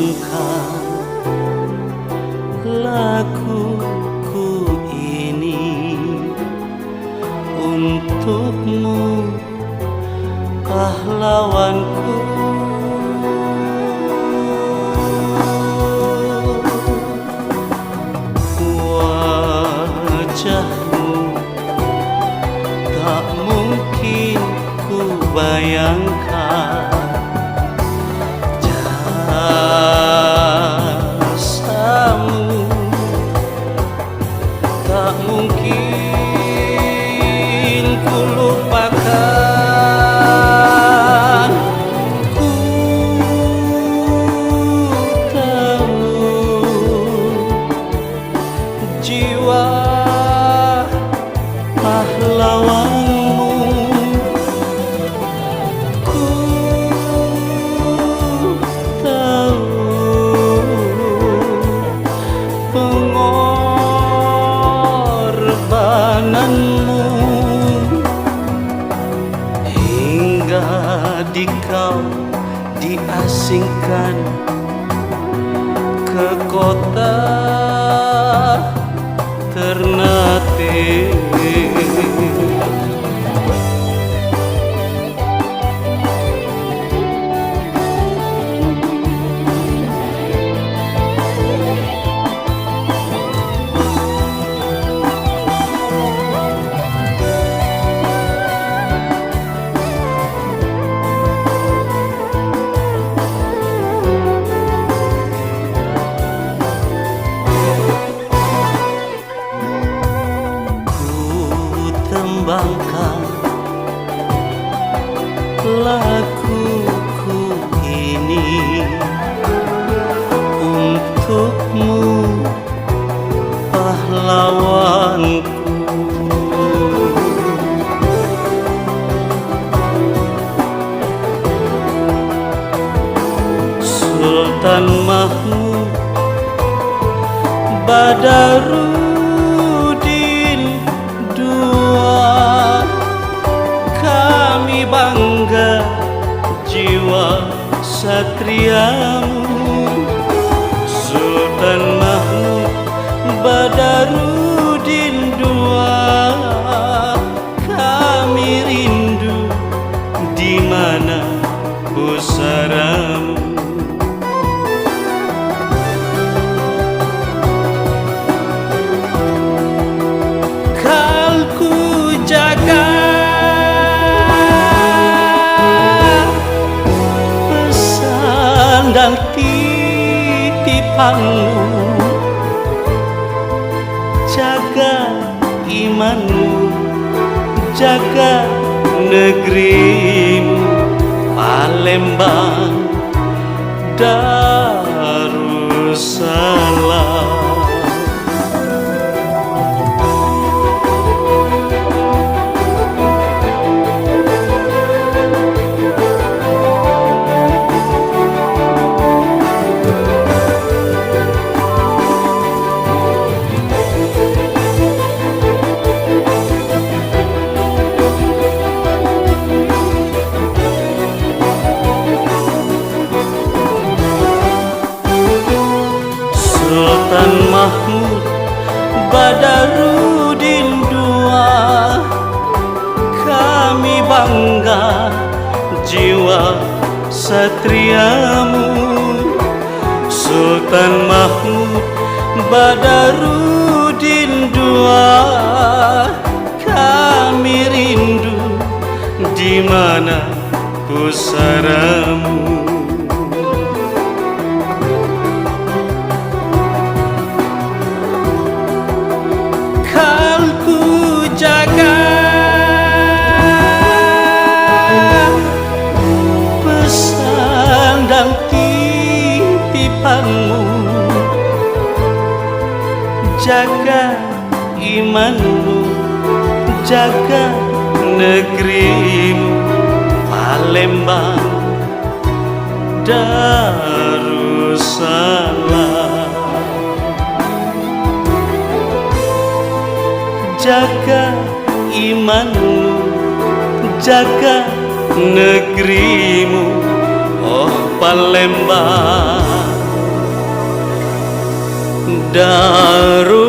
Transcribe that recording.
persembahkan laguku ini untukmu, pahlawanku. Wajahmu tak mungkin ku bayangkan, jasamu tak mungkin ku lupakan. Ku tahu jiwa pahlawanmu. Ku tahu pengorbananmu hingga dikau diasingkan ke kota Ternate. Tembangkan laguku ini untukmu, pahlawanku. Sultan Mahmud Badarudin II, kami bangga jiwa satriamu. Sultan Mahmud Badarudin II, kami rindu di mana pusaramu. Jaga pesan dan titipanmu, jaga imanmu, jaga negerimu, Palembang Darussalam. Sultan Mahmud Badarudin II, kami bangga jiwa satriamu. Sultan Mahmud Badarudin II, kami rindu di mana pusaramu. Jaga pesan dan titipanmu, jaga imanmu, jaga negerimu, Palembang Darussalam. Jaga imanmu, jaga negerimu, oh Palembang Darussalam.